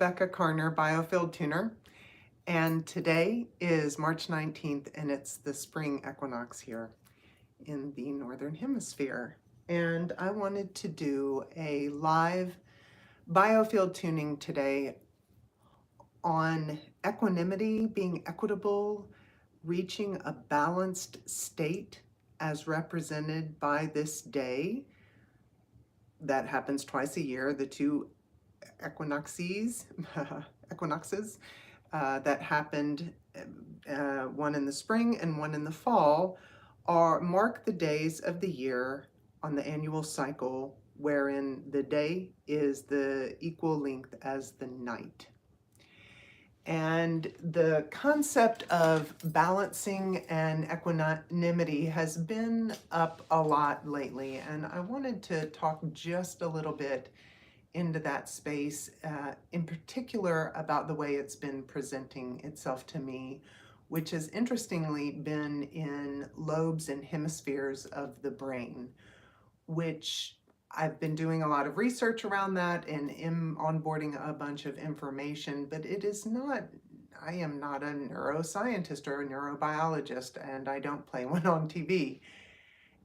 Becca Carner, Biofield tuner, and today is March 19th and it's the spring equinox here in the Northern Hemisphere. And I wanted to do a live Biofield tuning today on equanimity, being equitable, reaching a balanced state as represented by this day that happens twice a year, the two equinoxes, equinoxes that happened, one in the spring and one in the fall, mark the days of the year on the annual cycle wherein the day is the equal length as the night. And the concept of balancing and equanimity has been up a lot lately, and I wanted to talk just a little bit into that space, in particular about the way it's been presenting itself to me, which has interestingly been in lobes and hemispheres of the brain, which I've been doing a lot of research around that and am onboarding a bunch of information, but it is not, I am not a neuroscientist or a neurobiologist, and I don't play one on TV.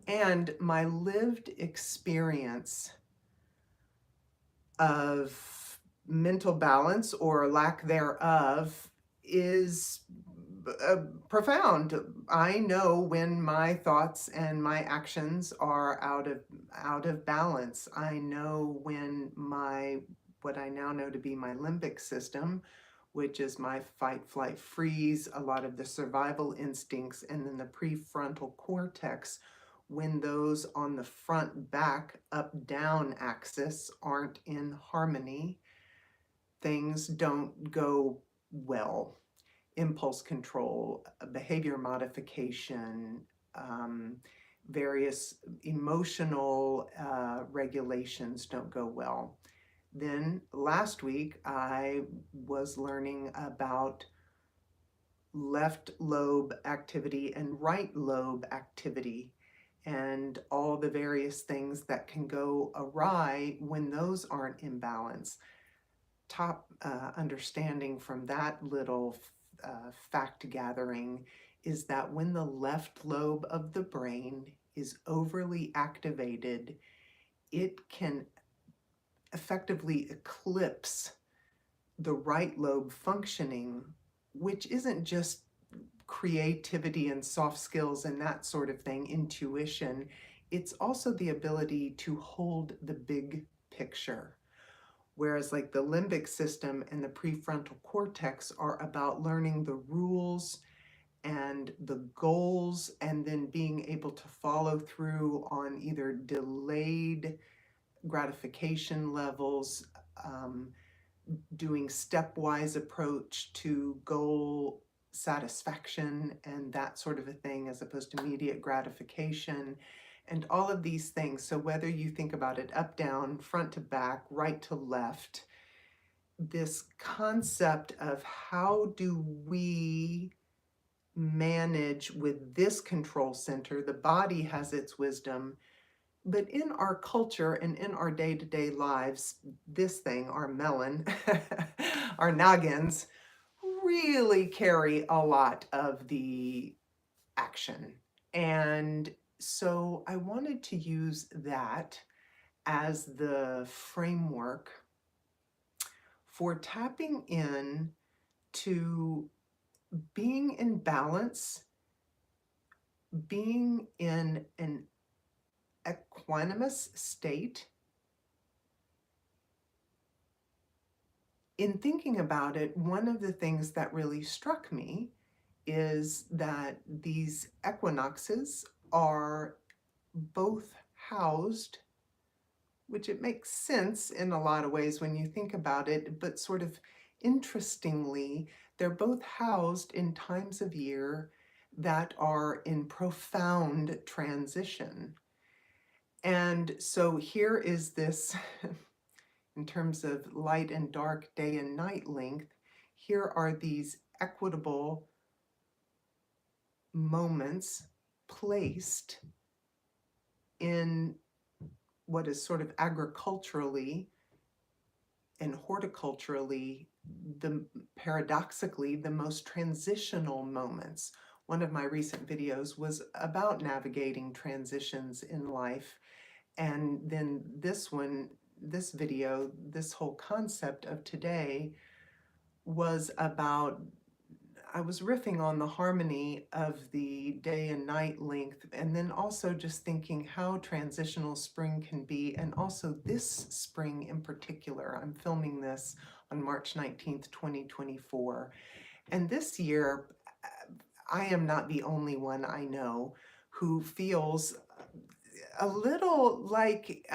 And my lived experience of mental balance or lack thereof is profound. I know when my thoughts and my actions are out of balance. I know when what I now know to be my limbic system, which is my fight, flight, freeze, a lot of the survival instincts, and then the prefrontal cortex, when those on the front, back, up, down axis aren't in harmony, things don't go well. Impulse control, behavior modification, various emotional regulations don't go well. Then last week I was learning about left lobe activity and right lobe activity and all the various things that can go awry when those aren't in balance. Top understanding from that little fact gathering is that when the left lobe of the brain is overly activated, it can effectively eclipse the right lobe functioning, which isn't just creativity and soft skills and that sort of thing, intuition. It's also the ability to hold the big picture. Whereas like the limbic system and the prefrontal cortex are about learning the rules and the goals and then being able to follow through on either delayed gratification levels, doing stepwise approach to goal satisfaction and that sort of a thing, as opposed to immediate gratification and all of these things. So whether you think about it up, down, front to back, right to left, this concept of how do we manage with this control center, the body has its wisdom, but in our culture and in our day-to-day lives, this thing, our melon, our noggins, really carry a lot of the action. And so I wanted to use that as the framework for tapping in to being in balance, being in an equanimous state. In thinking about it, one of the things that really struck me is that these equinoxes are both housed, which it makes sense in a lot of ways when you think about it, but sort of interestingly, they're both housed in times of year that are in profound transition. And so here is this, in terms of light and dark, day and night length, here are these equitable moments placed in what is sort of agriculturally and horticulturally, paradoxically, the most transitional moments. One of my recent videos was about navigating transitions in life. And then this video, this whole concept of today was about, I was riffing on the harmony of the day and night length, and then also just thinking how transitional spring can be, and also this spring in particular. I'm filming this on March 19th, 2024. And this year, I am not the only one I know who feels a little like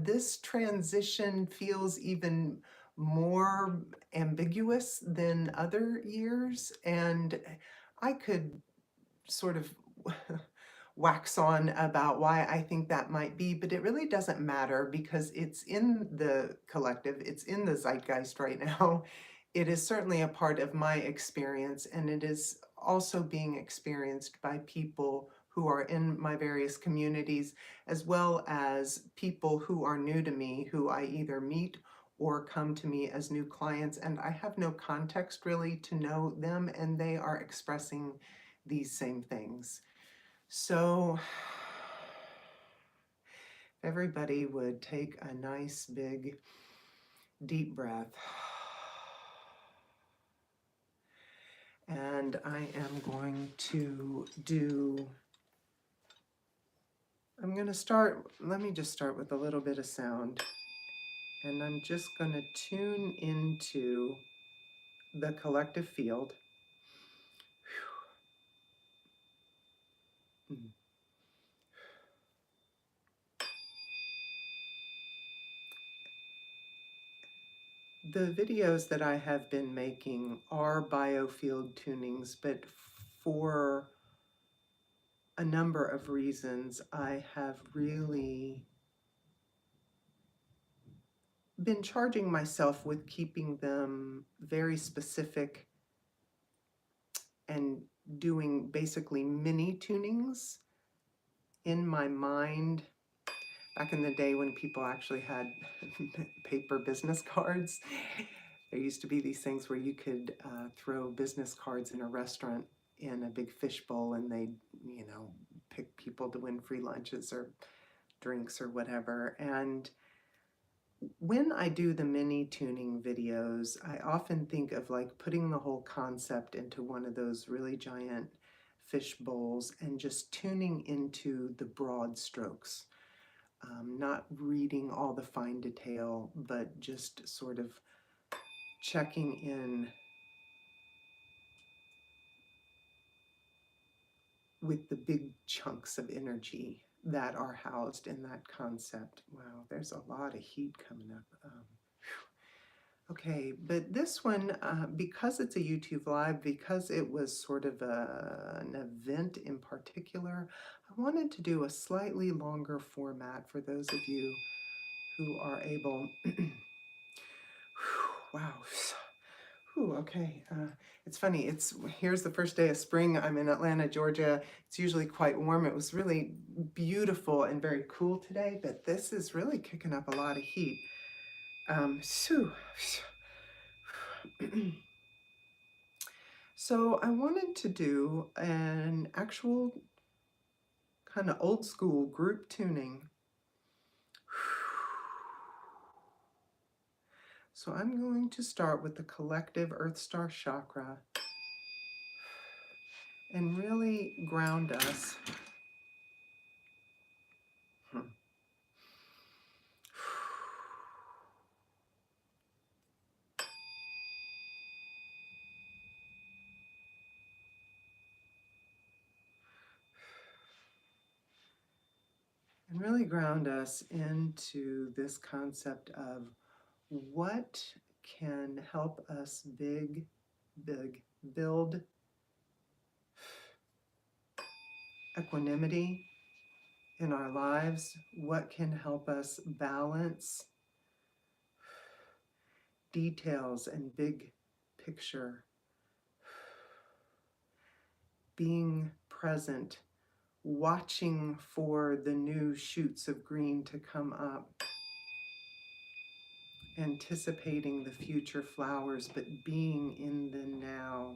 this transition feels even more ambiguous than other years. And I could sort of wax on about why I think that might be, but it really doesn't matter because it's in the collective, it's in the zeitgeist right now. It is certainly a part of my experience, and it is also being experienced by people who are in my various communities, as well as people who are new to me, who I either meet or come to me as new clients, and I have no context really to know them, and they are expressing these same things. So everybody would take a nice big deep breath. And I am going to let me just start with a little bit of sound. And I'm just going to tune into the collective field. The videos that I have been making are Biofield tunings, but for a number of reasons, I have really been charging myself with keeping them very specific and doing basically mini tunings in my mind. Back in the day when people actually had paper business cards, there used to be these things where you could throw business cards in a restaurant in a big fishbowl, and they'd, pick people to win free lunches or drinks or whatever. And when I do the mini tuning videos, I often think of like putting the whole concept into one of those really giant fish bowls and just tuning into the broad strokes. Not reading all the fine detail, but just sort of checking in with the big chunks of energy that are housed in that concept. Wow, there's a lot of heat coming up. Okay, but this one, because it's a YouTube Live, because it was sort of an event in particular, I wanted to do a slightly longer format for those of you who are able. Wow. Whew, okay. It's funny. Here's the first day of spring. I'm in Atlanta, Georgia. It's usually quite warm. It was really beautiful and very cool today, but this is really kicking up a lot of heat. So I wanted to do an actual kind of old school group tuning. So I'm going to start with the collective Earth Star chakra and really ground us. And really ground us into this concept of what can help us build equanimity in our lives, what can help us balance details and big picture, being present, watching for the new shoots of green to come up, anticipating the future flowers, but being in the now.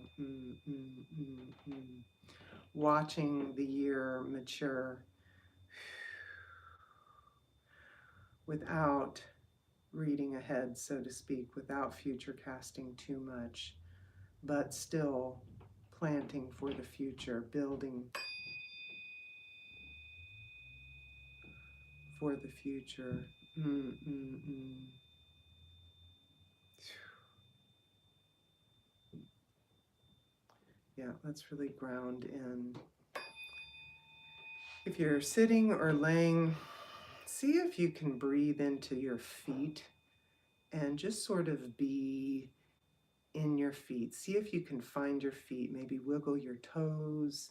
Watching the year mature without reading ahead, so to speak, without future casting too much, but still planting for the future, building for the future. Yeah, let's really ground in. If you're sitting or laying, see if you can breathe into your feet and just sort of be in your feet. See if you can find your feet. Maybe wiggle your toes.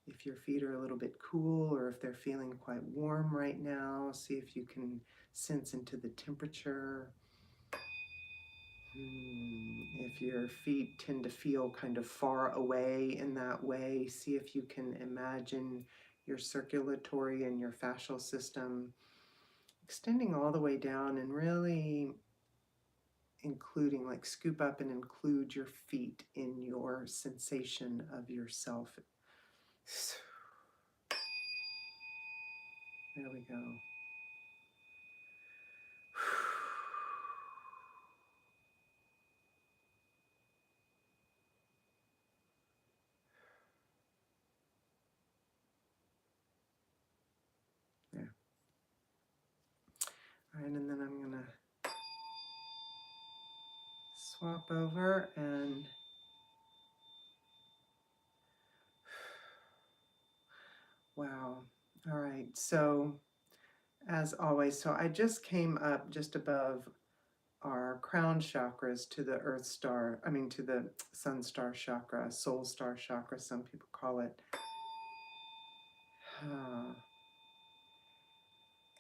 If your feet are a little bit cool or if they're feeling quite warm right now, see if you can sense into the temperature. If your feet tend to feel kind of far away in that way, see if you can imagine your circulatory and your fascial system extending all the way down and really including, like scoop up and include your feet in your sensation of yourself. There we go. There. All right, and then I'm gonna swap over and wow. All right, so as always, so I just came up just above our crown chakras to the earth star, to the sun star chakra, soul star chakra, some people call it.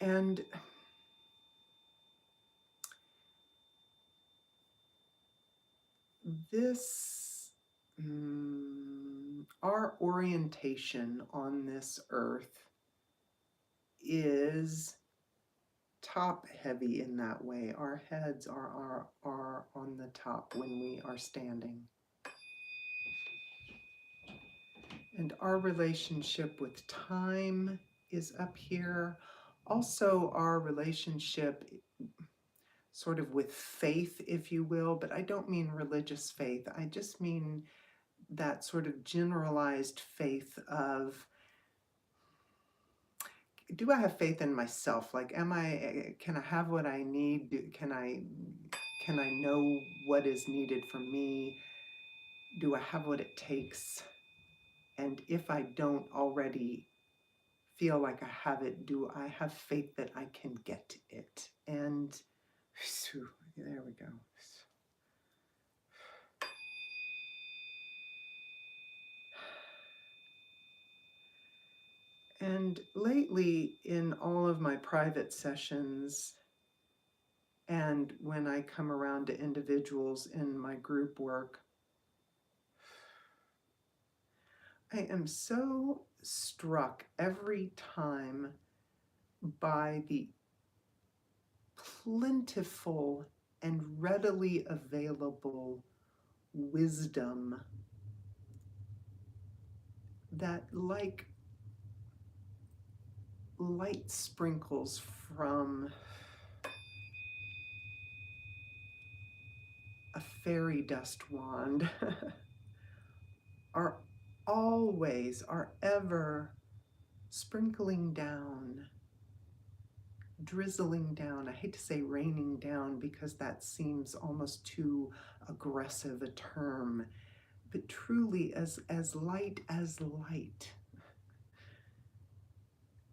And this, our orientation on this earth is top heavy in that way. Our heads are on the top when we are standing. And our relationship with time is up here. Also, our relationship sort of with faith, if you will, but I don't mean religious faith. I just mean that sort of generalized faith of, do I have faith in myself? Like, can I have what I need? Can I know what is needed for me? Do I have what it takes? And if I don't already feel like I have it, do I have faith that I can get it? And there we go. And lately, in all of my private sessions, and when I come around to individuals in my group work, I am so struck every time by the plentiful and readily available wisdom that, like light sprinkles from a fairy dust wand, are ever sprinkling down, drizzling down. I hate to say raining down because that seems almost too aggressive a term, but truly as light as light.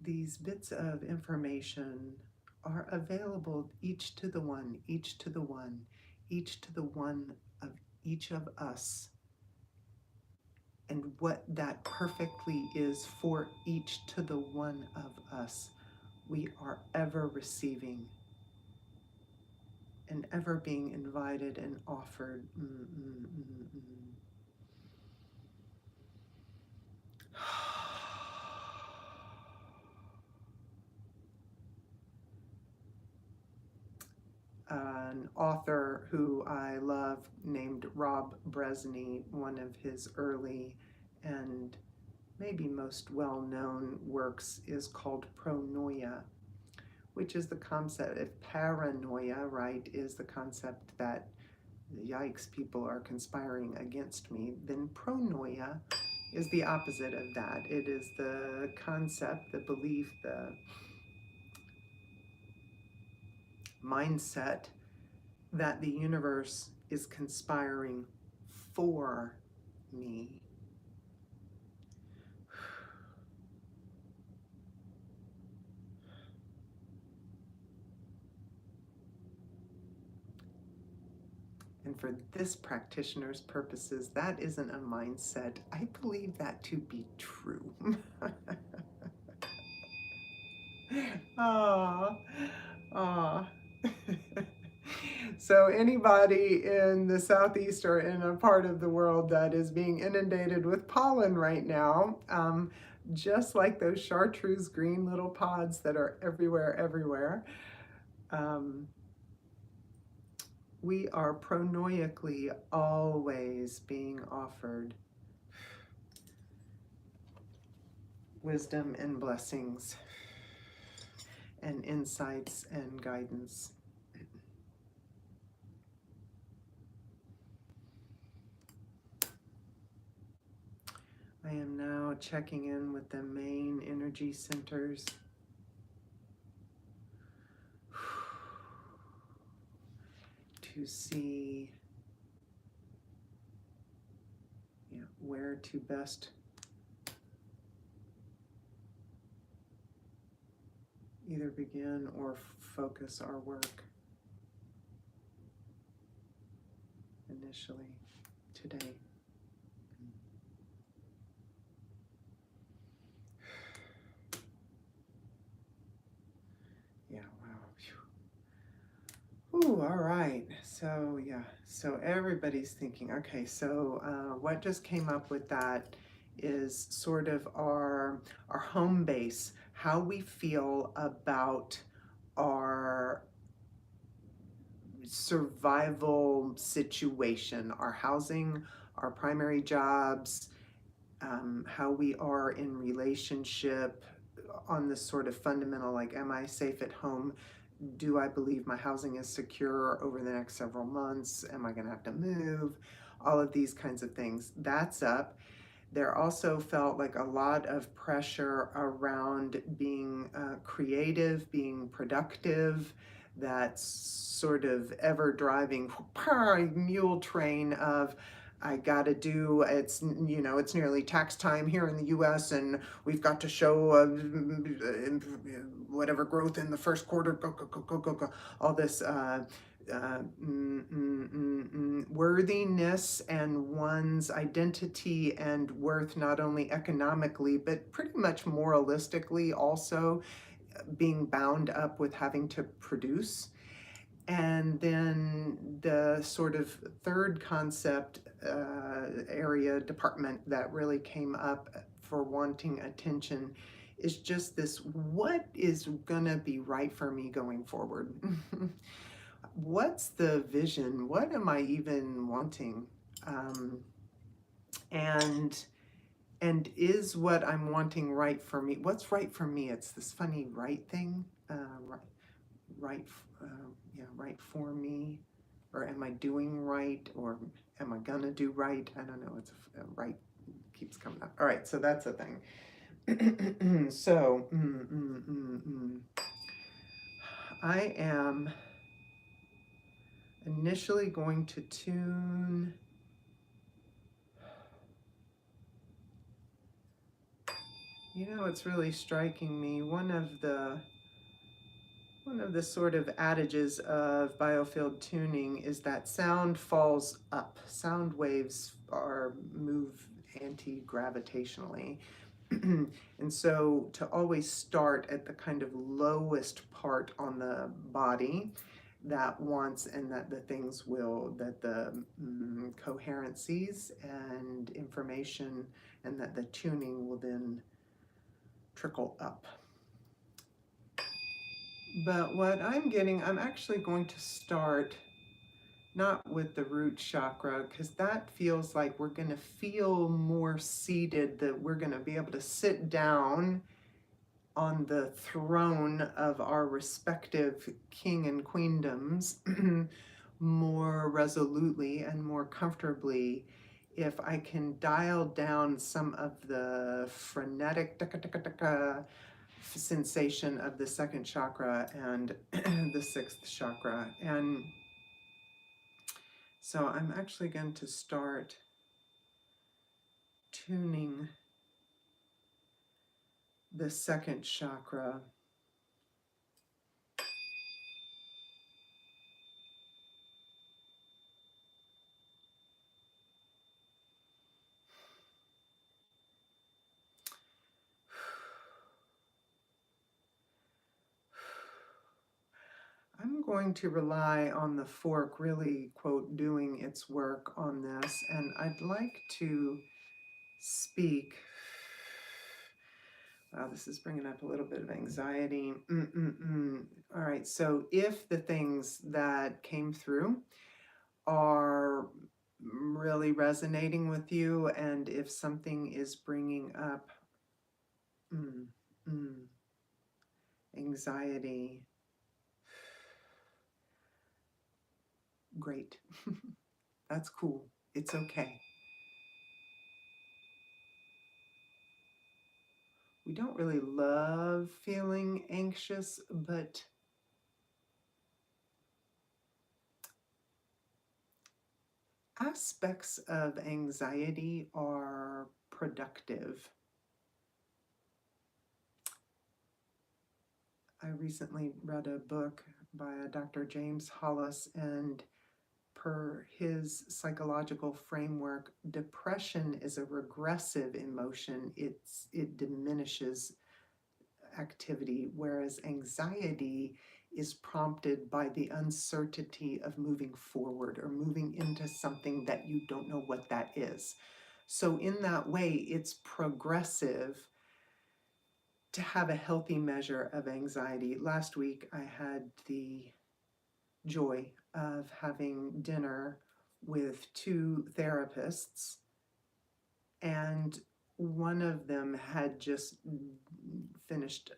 These bits of information are available each to the one, each to the one, each to the one of each of us, and what that perfectly is for each to the one of us. We are ever receiving and ever being invited and offered. an author who I love named Rob Bresney. One of his early and maybe most well-known works is called Pronoia, which is the concept of paranoia, right, is the concept that, yikes, people are conspiring against me. Then pronoia is the opposite of that. It is the concept, the belief, the mindset that the universe is conspiring for me. And for this practitioner's purposes, that isn't a mindset. I believe that to be true. Ah, ah. So anybody in the Southeast or in a part of the world that is being inundated with pollen right now, just like those chartreuse green little pods that are everywhere, we are pronoically always being offered wisdom and blessings and insights and guidance. I am now checking in with the main energy centers. To see where to best either begin or focus our work initially today. Yeah, wow. Ooh, all right. So so everybody's thinking, okay, so what just came up with that is sort of our home base, how we feel about our survival situation, our housing, our primary jobs, how we are in relationship on this sort of fundamental, like, am I safe at home? Do I believe my housing is secure over the next several months? Am I going to have to move? All of these kinds of things. That's up. There also felt like a lot of pressure around being creative, being productive, that sort of ever driving mule train of, I got to do, it's nearly tax time here in the US and we've got to show whatever growth in the first quarter, go, all this worthiness and one's identity and worth, not only economically, but pretty much moralistically also, being bound up with having to produce. And then the sort of third concept department that really came up for wanting attention is just this, what is gonna be right for me going forward? What's the vision? What am I even wanting? And is what I'm wanting right for me? What's right for me? It's this funny right thing, right, right for me, or am I doing right, or am I gonna do right? I don't know. It's right keeps coming up. All right, so that's a thing. So I am initially going to tune it's really striking me. One of the sort of adages of biofield tuning is that sound falls up. Sound waves move anti-gravitationally. And so to always start at the kind of lowest part on the body that wants, and that the things will, that the coherencies and information and that the tuning will then trickle up. But what I'm getting, I'm actually going to start not with the root chakra, because that feels like we're going to feel more seated, that we're going to be able to sit down on the throne of our respective king and queendoms more resolutely and more comfortably if I can dial down some of the frenetic sensation of the second chakra and the sixth chakra. And so I'm actually going to start tuning the second chakra. I'm going to rely on the fork really, quote, doing its work on this, and I'd like to speak. Wow, this is bringing up a little bit of anxiety. All right, so if the things that came through are really resonating with you, and if something is bringing up mm, mm, anxiety, great. That's cool. It's okay. We don't really love feeling anxious, but aspects of anxiety are productive. I recently read a book by a Dr. James Hollis, and per his psychological framework, depression is a regressive emotion. It diminishes activity, whereas anxiety is prompted by the uncertainty of moving forward or moving into something that you don't know what that is. So, in that way, it's progressive to have a healthy measure of anxiety. Last week, I had the joy of having dinner with two therapists, and one of them had just finished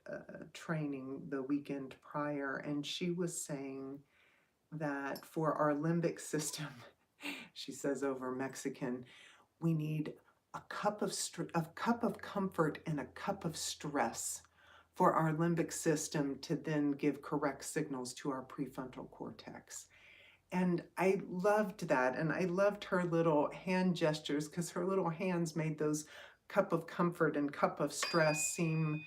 training the weekend prior, and she was saying that for our limbic system, she says over Mexican, we need a cup of comfort and a cup of stress for our limbic system to then give correct signals to our prefrontal cortex. And I loved that. And I loved her little hand gestures, because her little hands made those cup of comfort and cup of stress seem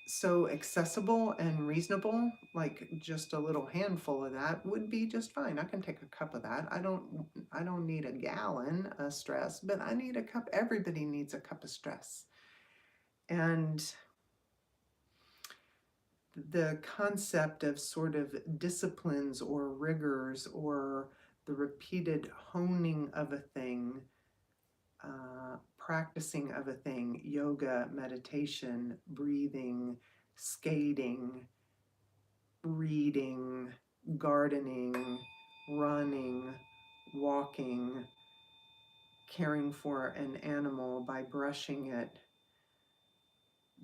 so accessible and reasonable. Like just a little handful of that would be just fine. I can take a cup of that. I don't need a gallon of stress, but I need a cup. Everybody needs a cup of stress. And the concept of sort of disciplines or rigors or the repeated honing of a thing, practicing of a thing, yoga, meditation, breathing, skating, reading, gardening, running, walking, caring for an animal by brushing it.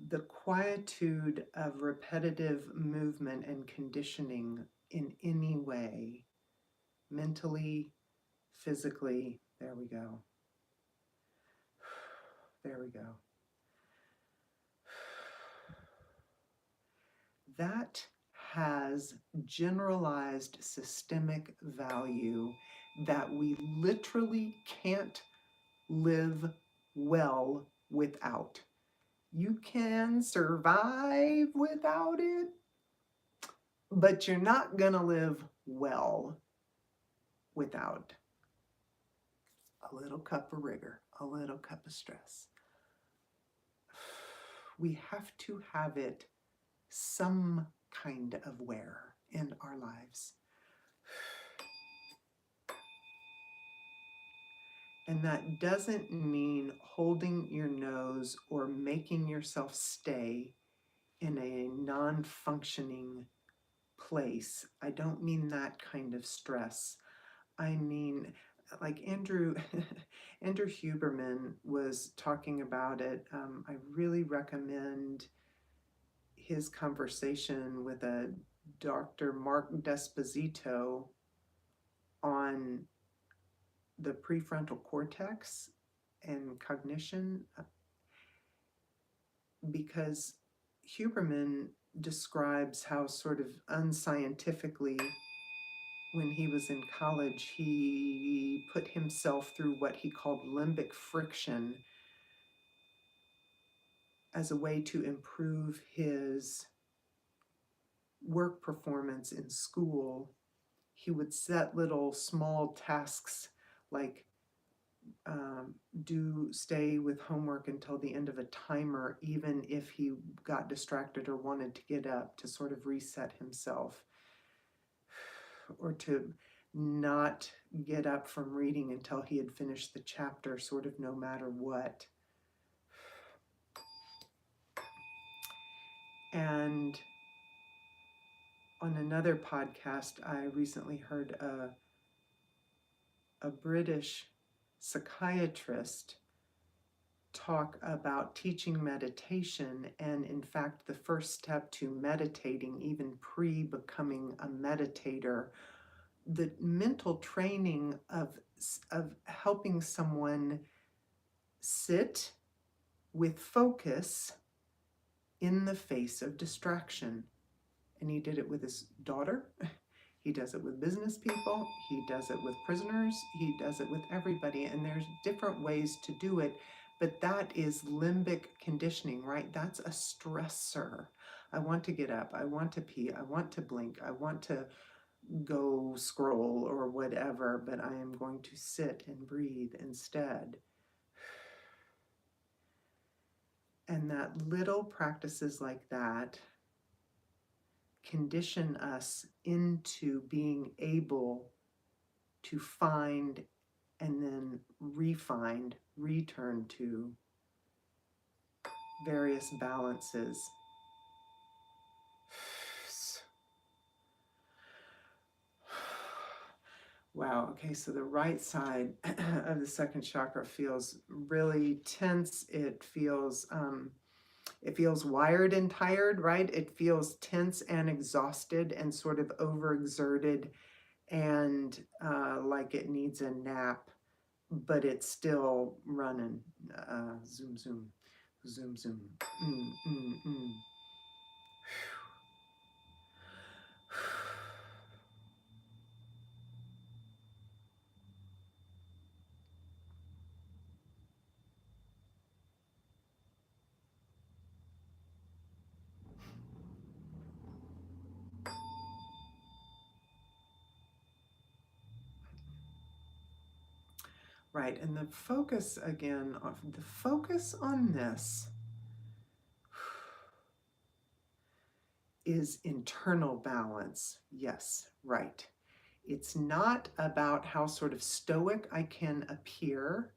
The quietude of repetitive movement and conditioning in any way, mentally, physically, there we go. There we go. That has generalized systemic value that we literally can't live well without. You can survive without it, but you're not going to live well without a little cup of rigor, a little cup of stress. We have to have it some kind of where in our lives. And that doesn't mean holding your nose or making yourself stay in a non-functioning place. I don't mean that kind of stress. I mean, like Andrew Huberman was talking about it. I really recommend his conversation with a Dr. Mark Desposito on the prefrontal cortex and cognition, because Huberman describes how sort of unscientifically, when he was in college, he put himself through what he called limbic friction as a way to improve his work performance in school. He would set little small tasks like do stay with homework until the end of a timer, even if he got distracted or wanted to get up, to sort of reset himself, or to not get up from reading until he had finished the chapter, sort of no matter what. And on another podcast, I recently heard a British psychiatrist talk about teaching meditation, and in fact the first step to meditating, even pre-becoming a meditator, the mental training of helping someone sit with focus in the face of distraction. And he did it with his daughter. He does it with business people. He does it with prisoners. He does it with everybody. And there's different ways to do it. But that is limbic conditioning, right? That's a stressor. I want to get up. I want to pee. I want to blink. I want to go scroll or whatever, but I am going to sit and breathe instead. And that little practices like that condition us into being able to find and then return to various balances. Wow, okay, so the right side of the second chakra feels really tense. It feels wired and tired, right? It feels tense and exhausted and sort of overexerted, and like it needs a nap, but it's still running. Zoom, zoom, zoom, zoom. Mm, mm, mm. Right, and the focus again, the focus on this is internal balance. Yes, right. It's not about how sort of stoic I can appear.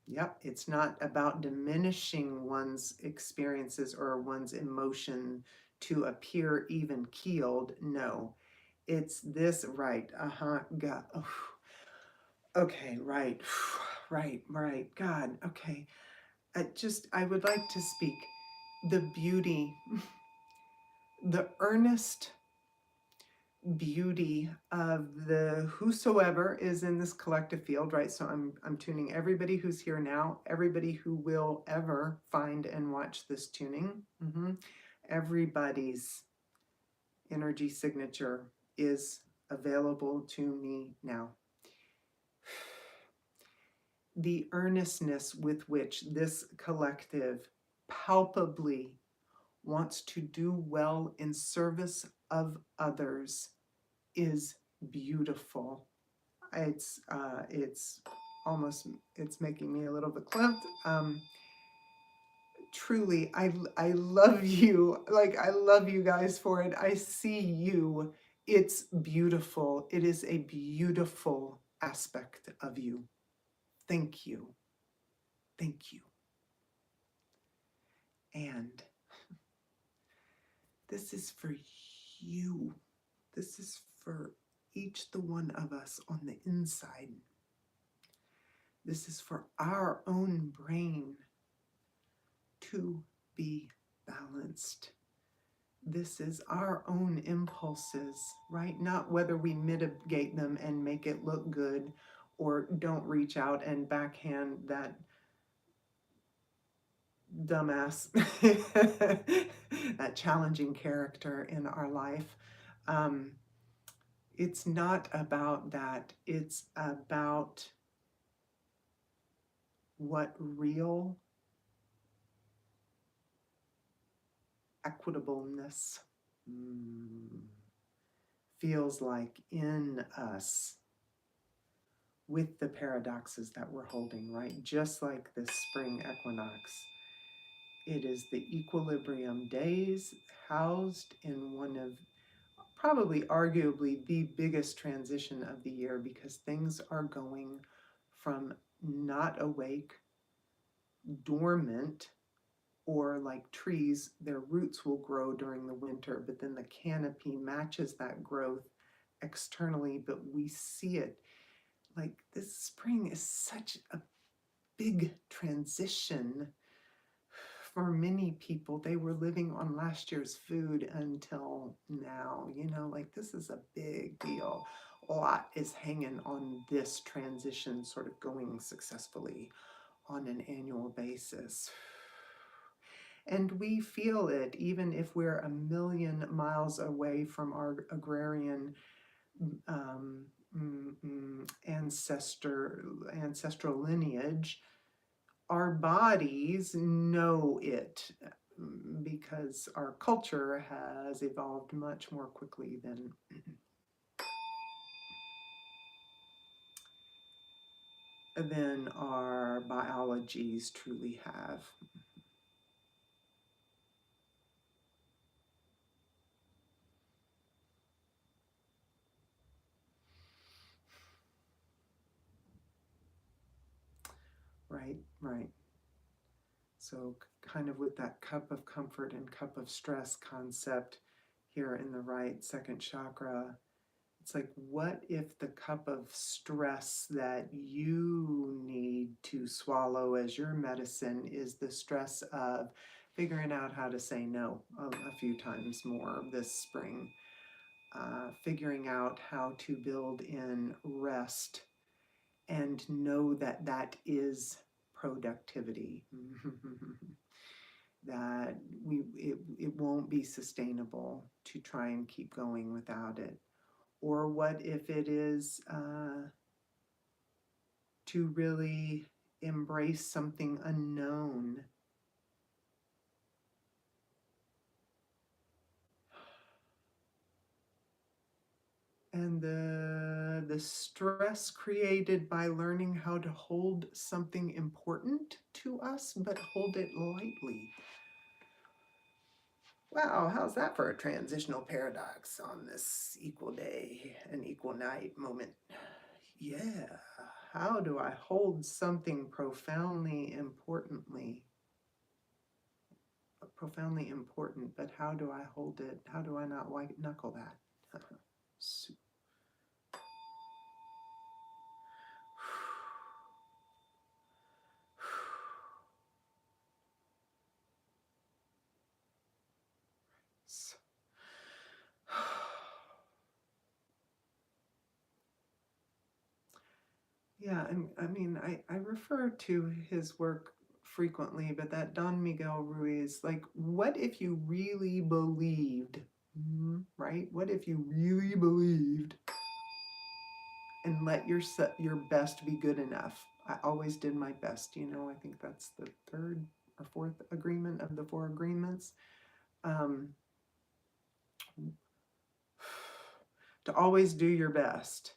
Yep, it's not about diminishing one's experiences or one's emotion to appear even keeled. No, it's this, right. God. Oh. Okay, right. Right. God, okay. I would like to speak the beauty, the earnest beauty of the whosoever is in this collective field, right? So I'm tuning everybody who's here now, everybody who will ever find and watch this tuning. Everybody's energy signature is available to me now. The earnestness with which this collective palpably wants to do well in service of others is beautiful. It's almost, it's making me a little bit clumped. Truly, I love you. Like, I love you guys for it. I see you. It's beautiful. It is a beautiful aspect of you. Thank you. Thank you. And This is for you. This is for each the one of us on the inside. This is for our own brain to be balanced. This is our own impulses, right? Not whether we mitigate them and make it look good or don't reach out and backhand that dumbass, that challenging character in our life. Um, it's not about that. It's about what real equitableness feels like in us with the paradoxes that we're holding, right? Just like this spring equinox. It is the equilibrium days housed in one of probably arguably the biggest transition of the year, because things are going from not awake, dormant, or like trees, their roots will grow during the winter, but then the canopy matches that growth externally, but we see it. Like this spring is such a big transition for many people. They were living on last year's food until now, like this is a big deal. A lot is hanging on this transition sort of going successfully on an annual basis. And we feel it even if we're a million miles away from our agrarian ancestral lineage. Our bodies know it because our culture has evolved much more quickly than our biologies truly have. Right. So kind of with that cup of comfort and cup of stress concept here in the right second chakra, it's like, what if the cup of stress that you need to swallow as your medicine is the stress of figuring out how to say no a few times more this spring, figuring out how to build in rest and know that that is productivity. That it won't be sustainable to try and keep going without it. Or what if it is to really embrace something unknown? And the stress created by learning how to hold something important to us, but hold it lightly. Wow, how's that for a transitional paradox on this equal day and equal night moment? Yeah, how do I hold something profoundly important, but how do I hold it? How do I not white knuckle that? Yeah, and I mean, I refer to his work frequently, but that Don Miguel Ruiz, like, what if you really believed, right? What if you really believed and let your best be good enough? I always did my best, I think that's the third or fourth agreement of the four agreements. To always do your best.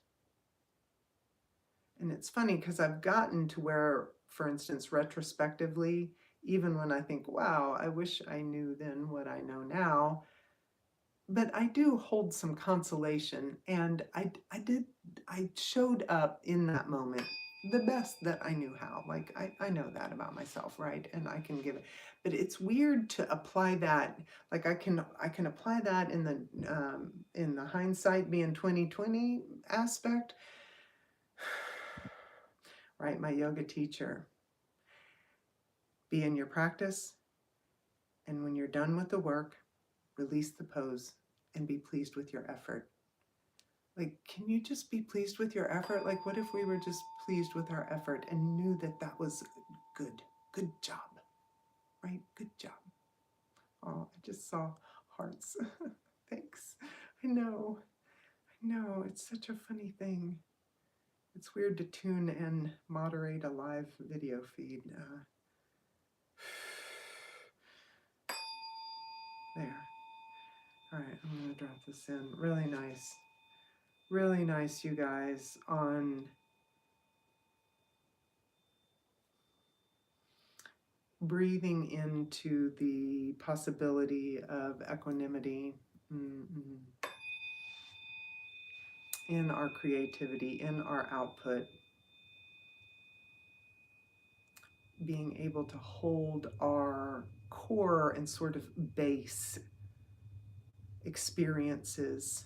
And it's funny because I've gotten to where, for instance, retrospectively, even when I think, wow, I wish I knew then what I know now, but I do hold some consolation. And I showed up in that moment the best that I knew how. Like I know that about myself, right? And I can give it. But it's weird to apply that. Like I can apply that in the hindsight being 2020 aspect, right? My yoga teacher, be in your practice, and when you're done with the work, release the pose and be pleased with your effort. Like, can you just be pleased with your effort? Like, what if we were just pleased with our effort and knew that that was good? Good job, right? Good job. Oh, I just saw hearts. Thanks. I know. I know. It's such a funny thing. It's weird to tune and moderate a live video feed. There. All right, I'm going to drop this in. Really nice. Really nice, you guys, on breathing into the possibility of equanimity in our creativity, in our output, being able to hold our core and sort of base experiences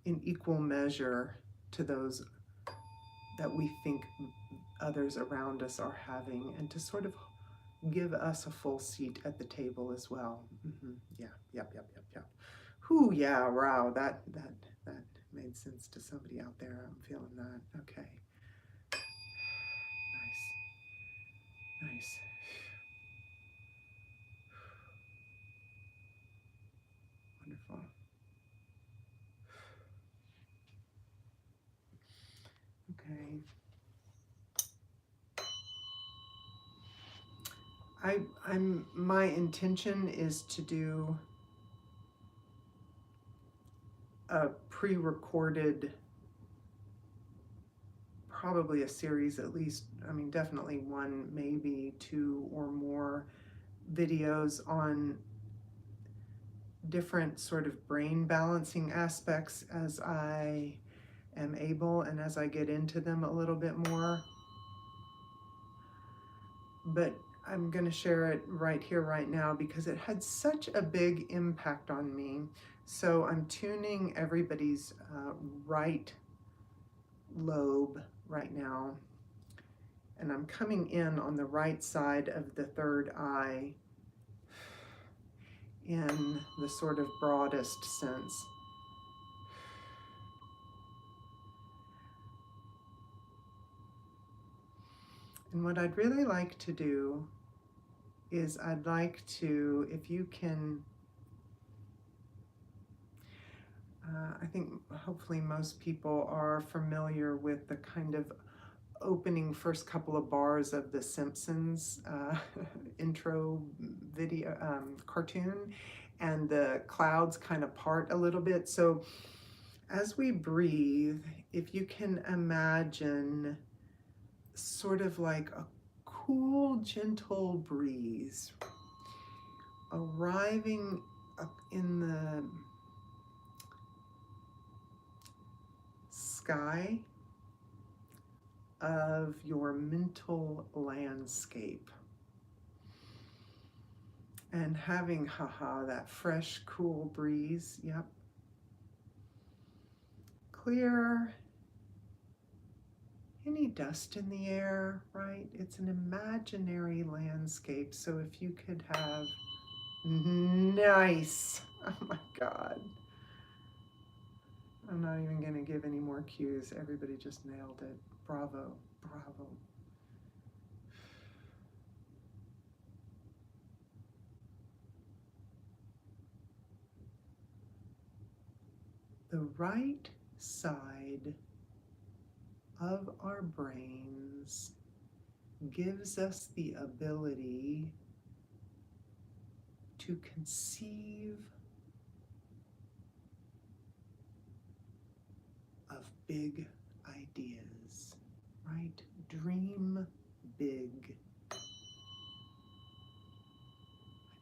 in equal measure to those that we think others around us are having, and to sort of give us a full seat at the table as well. Yeah, yep. Whew, yeah, wow, that made sense to somebody out there. I'm feeling that. Okay. Nice. Wonderful. Okay. My intention is to do a pre-recorded, probably a series at least, I mean definitely one, maybe two or more videos on different sort of brain balancing aspects as I am able and as I get into them a little bit more. But I'm going to share it right here, right now, because it had such a big impact on me. So I'm tuning everybody's right lobe right now. And I'm coming in on the right side of the third eye in the sort of broadest sense. And what I'd really like to do is I'd like to, if you can, I think hopefully most people are familiar with the kind of opening first couple of bars of the Simpsons intro video cartoon, and the clouds kind of part a little bit. So as we breathe, if you can imagine sort of like a cool, gentle breeze arriving in the sky of your mental landscape, and having that fresh, cool breeze. Yep. Clear any dust in the air, right? It's an imaginary landscape. So if you could have, nice. Oh my God. I'm not even going to give any more cues. Everybody just nailed it. Bravo, bravo. The right side of our brains gives us the ability to conceive of big ideas, right? Dream big. I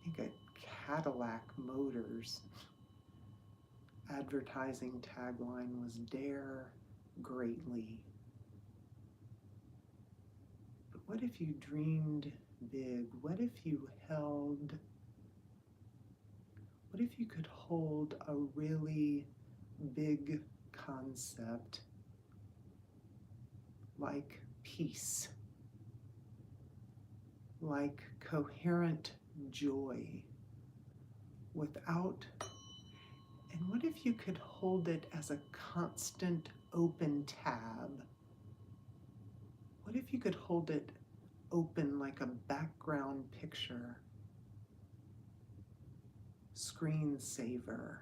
think a Cadillac Motors advertising tagline was "Dare Greatly." But what if you dreamed big? What if you could hold a really big concept like peace, like coherent joy, and what if you could hold it as a constant open tab? What if you could hold it open like a background picture, screensaver,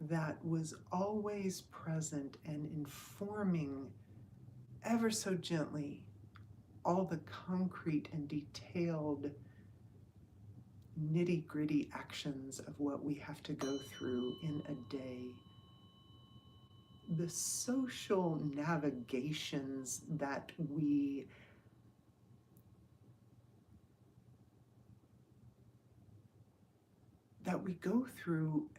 that was always present and informing ever so gently all the concrete and detailed nitty-gritty actions of what we have to go through in a day. The social navigations that we go through,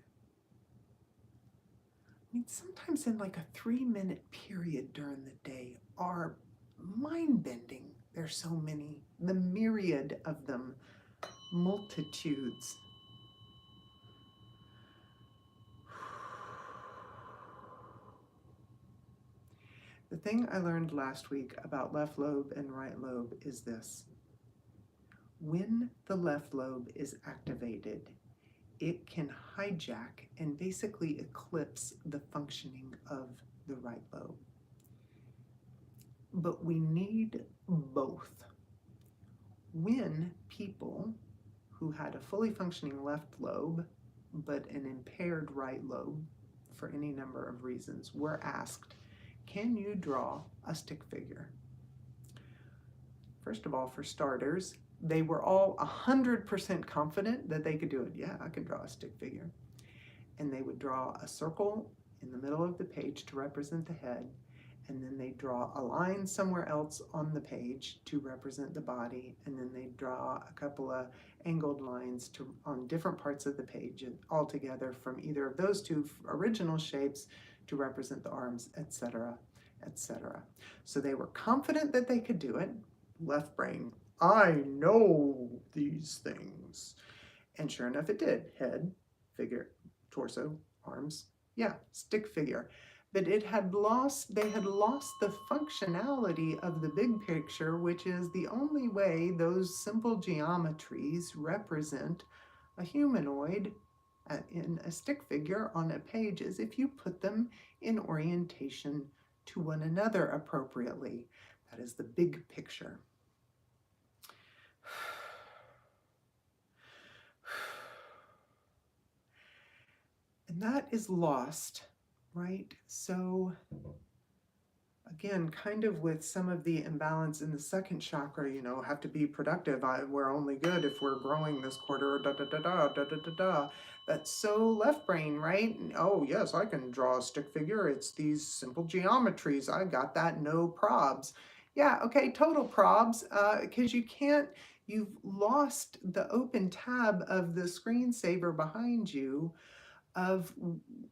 I mean, sometimes in like a 3-minute period during the day, are mind-bending. There's so many, the myriad of them, multitudes. The thing I learned last week about left lobe and right lobe is this. When the left lobe is activated, it can hijack and basically eclipse the functioning of the right lobe. But we need both. When people who had a fully functioning left lobe but an impaired right lobe, for any number of reasons, were asked, can you draw a stick figure? First of all, for starters, they were all 100% confident that they could do it. Yeah, I can draw a stick figure. And they would draw a circle in the middle of the page to represent the head, and then they draw a line somewhere else on the page to represent the body, and then they draw a couple of angled lines on different parts of the page all together from either of those two original shapes to represent the arms, etc., etc. So they were confident that they could do it. Left brain, I know these things. And sure enough, it did. Head, figure, torso, arms, yeah, stick figure. But they had lost the functionality of the big picture, which is the only way those simple geometries represent a humanoid in a stick figure on a page, is if you put them in orientation to one another appropriately. That is the big picture. And that is lost, right? So again, kind of with some of the imbalance in the second chakra, have to be productive. We're only good if we're growing this quarter, da da da da da da da da. That's so left brain, right? Oh yes, I can draw a stick figure. It's these simple geometries. I got that, no probs. Yeah, okay, total probs, because you've lost the open tab of the screensaver behind you of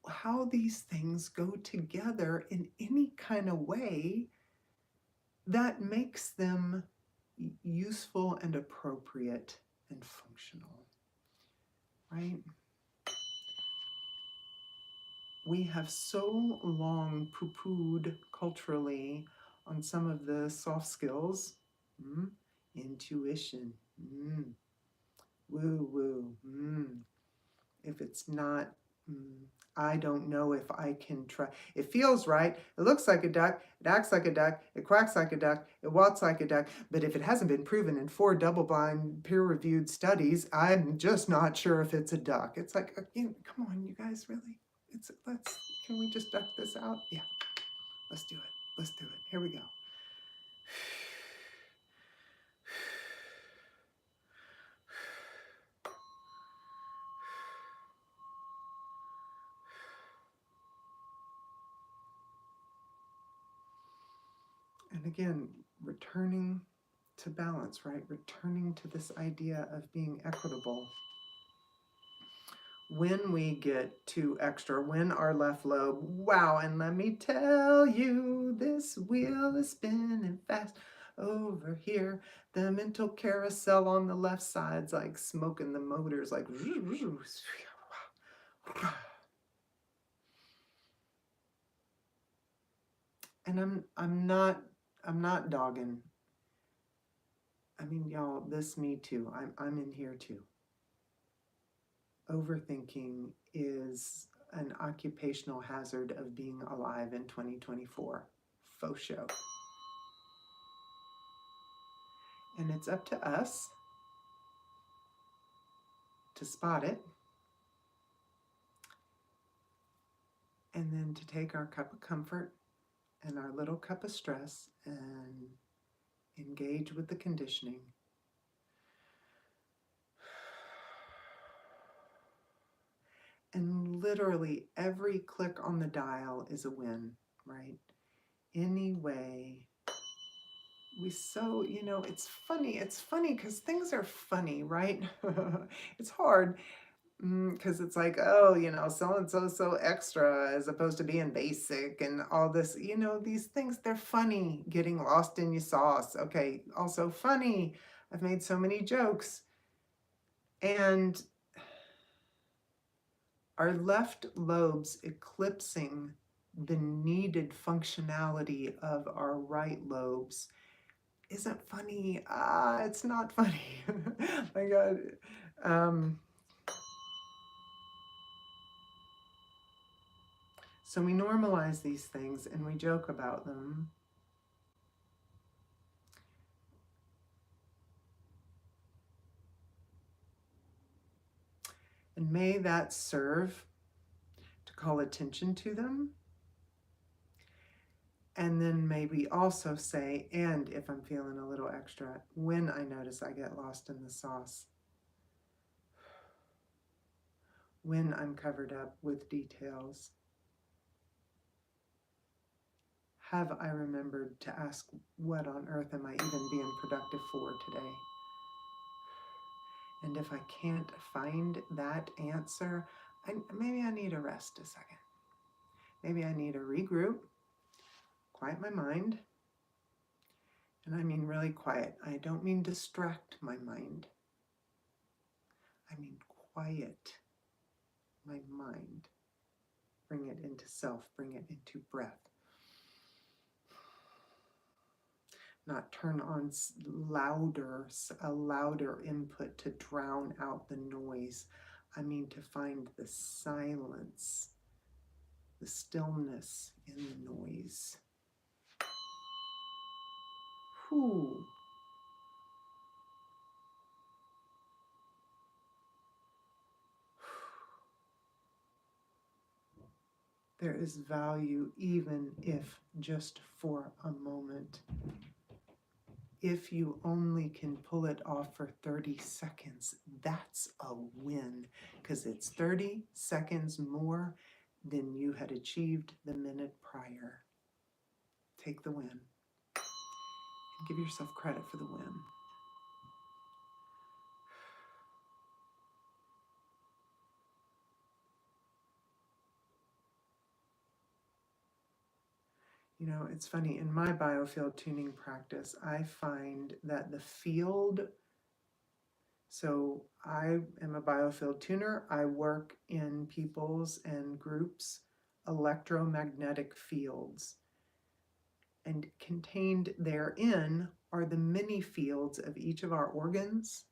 how these things go together in any kind of way that makes them useful and appropriate and functional, right? We have so long poo-pooed culturally on some of the soft skills, intuition, woo-woo, if it's not, I don't know if I can try. It feels right. It looks like a duck. It acts like a duck. It quacks like a duck. It walks like a duck. But if it hasn't been proven in 4 double-blind, peer-reviewed studies, I'm just not sure if it's a duck. It's like, come on, you guys, really? Can we just duck this out? Yeah, let's do it. Let's do it. Here we go. And again, returning to balance, right? Returning to this idea of being equitable. when we get too extra, when our left lobe, wow, and let me tell you, this wheel is spinning fast over here. The mental carousel on the left side's like smoking the motors, like, and I'm not dogging. I mean, y'all, this me too. I'm in here too. Overthinking is an occupational hazard of being alive in 2024. Faux show. And it's up to us to spot it and then to take our cup of comfort and our little cup of stress and engage with the conditioning. And literally every click on the dial is a win, right? Anyway, it's funny because things are funny, right? It's hard because it's like, oh, so and so extra as opposed to being basic and all this, these things, they're funny. Getting lost in your sauce. Okay, also funny. I've made so many jokes. And our left lobes eclipsing the needed functionality of our right lobes isn't funny. It's not funny. My God. So we normalize these things and we joke about them. And may that serve to call attention to them. And then maybe also say, and if I'm feeling a little extra, when I notice I get lost in the sauce, when I'm covered up with details, have I remembered to ask, what on earth am I even being productive for today? And if I can't find that answer, maybe I need to rest a second. Maybe I need to regroup, quiet my mind. And I mean really quiet. I don't mean distract my mind. I mean quiet my mind. Bring it into self, bring it into breath. Not turn on a louder input to drown out the noise. I mean to find the silence, the stillness in the noise. Whew. There is value even if just for a moment. If you only can pull it off for 30 seconds, that's a win, because it's 30 seconds more than you had achieved the minute prior. Take the win and give yourself credit for the win. It's funny, in my biofield tuning practice, I find that the field, so I am a biofield tuner. I work in people's and groups' electromagnetic fields. And contained therein are the many fields of each of our organs,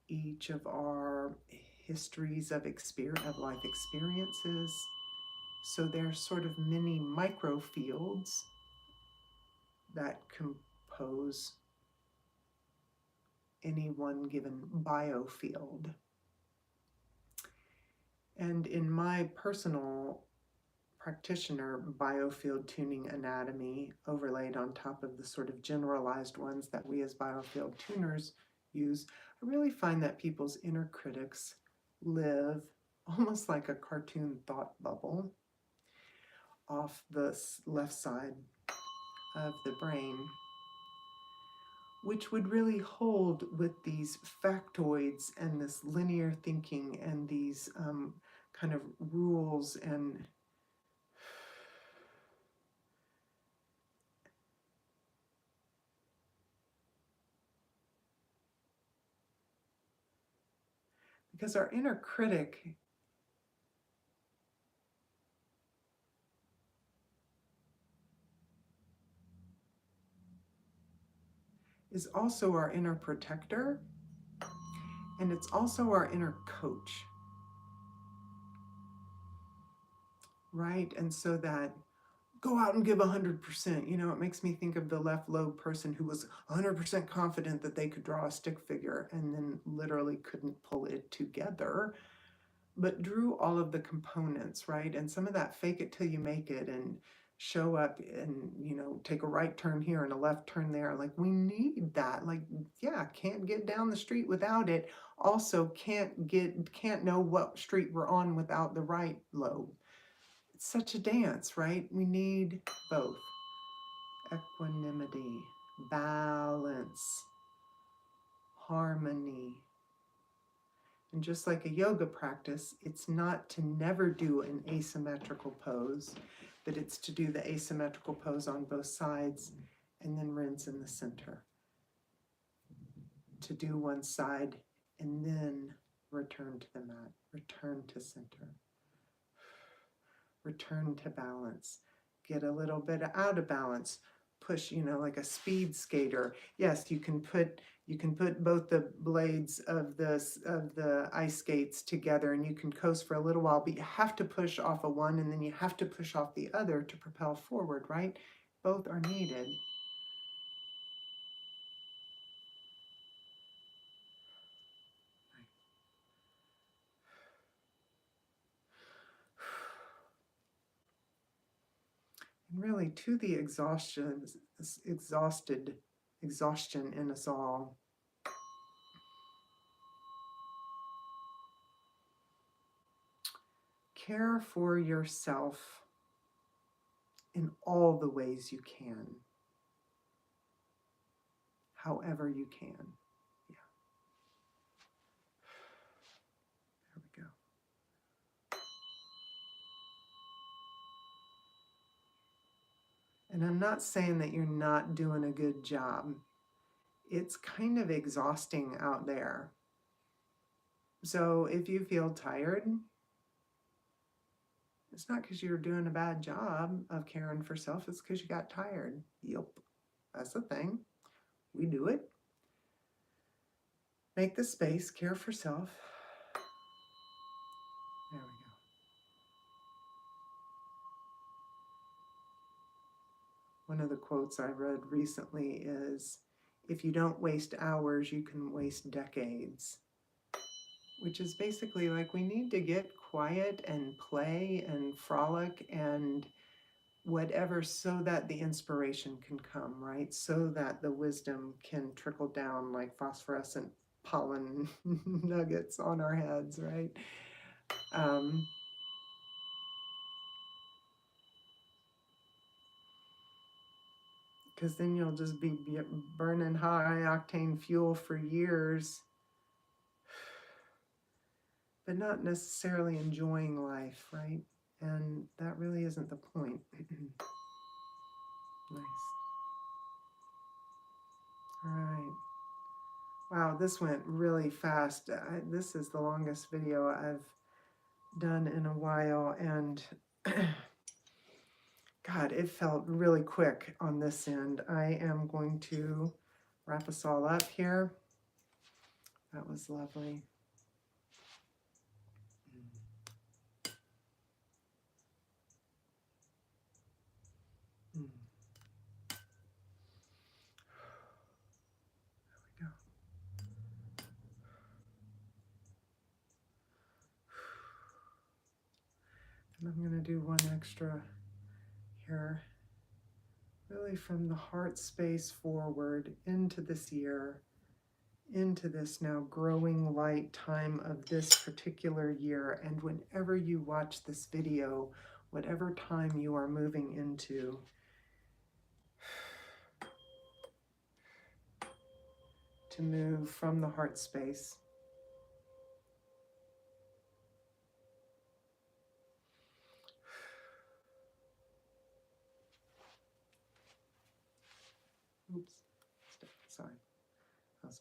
each of our histories of life experiences. So they're sort of mini microfields that compose any one given biofield. And in my personal practitioner biofield tuning anatomy overlaid on top of the sort of generalized ones that we as biofield tuners use, I really find that people's inner critics live almost like a cartoon thought bubble off the left side of the brain. which would really hold with these factoids and this linear thinking and these kind of rules and because our inner critic is also our inner protector, and it's also our inner coach, right? And so that go out and give 100%. You know, it makes me think of the left lobe person who was 100% confident that they could draw a stick figure and then literally couldn't pull it together, but drew all of the components, right? And some of that fake it till you make it and show up and, you know, take a right turn here and a left turn there. Like, we need that. Like, yeah, can't get down the street without it. Also can't know what street we're on without the right lobe. It's such a dance, right? We need both. Equanimity, balance, harmony. And just like a yoga practice, it's not to never do an asymmetrical pose, but it's to do the asymmetrical pose on both sides and then rinse in the center. To do one side and then return to the mat, return to center, return to balance, get a little bit out of balance, push, you know, like a speed skater. Yes, you can put both the blades of the ice skates together and you can coast for a little while, but you have to push off of one and then you have to push off the other to propel forward, right? Both are needed. And really, to the exhaustion in us all, care for yourself in all the ways you can, however you can. Yeah. There we go. And I'm not saying that you're not doing a good job. It's kind of exhausting out there. So if you feel tired, it's not because you're doing a bad job of caring for self, it's because you got tired. Yep, that's the thing. We do it. Make the space, care for self. There we go. One of the quotes I read recently is, if you don't waste hours, you can waste decades. Which is basically like, we need to get quiet and play and frolic and whatever so that the inspiration can come, right? So that the wisdom can trickle down like phosphorescent pollen nuggets on our heads, right? Because then you'll just be burning high octane fuel for years, but not necessarily enjoying life, right? And that really isn't the point. Nice. All right. Wow, this went really fast. This is the longest video I've done in a while, and God, it felt really quick on this end. I am going to wrap us all up here. That was lovely. Mm. There we go. And I'm going to do one extra here. Really from the heart space forward into this year, into this now growing light time of this particular year. And whenever you watch this video, whatever time you are moving into, to move from the heart space. Oops, sorry. I was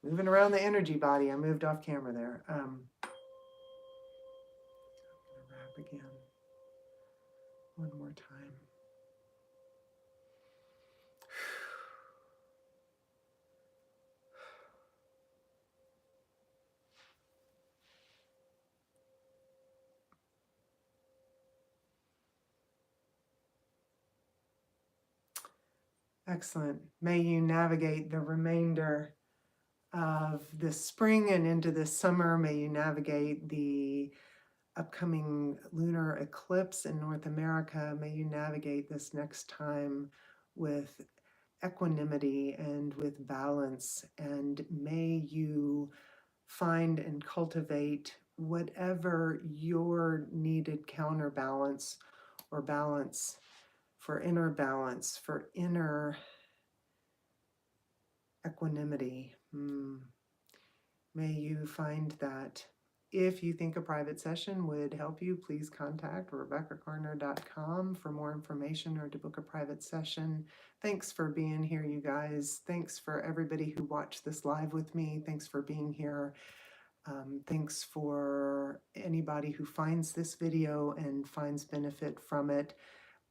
moving around the energy body. I moved off camera there. I'm gonna wrap again. One more time. Excellent. May you navigate the remainder of this spring and into this summer. May you navigate the upcoming lunar eclipse in North America. May you navigate this next time with equanimity and with balance. And may you find and cultivate whatever your needed counterbalance or balance for inner equanimity. May you find that. If you think a private session would help you, please contact RebeccaCarner.com for more information or to book a private session. Thanks for being here, you guys. Thanks for everybody who watched this live with me. Thanks for being here. Thanks for anybody who finds this video and finds benefit from it.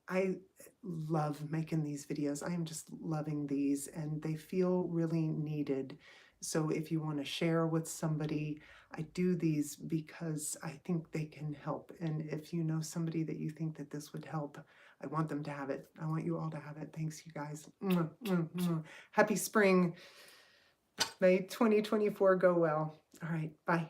I love making these videos. I am just loving these and they feel really needed. So if you want to share with somebody, I do these because I think they can help. And if you know somebody that you think that this would help, I want them to have it. I want you all to have it. Thanks, you guys. Happy spring. May 2024 go well. All right, bye.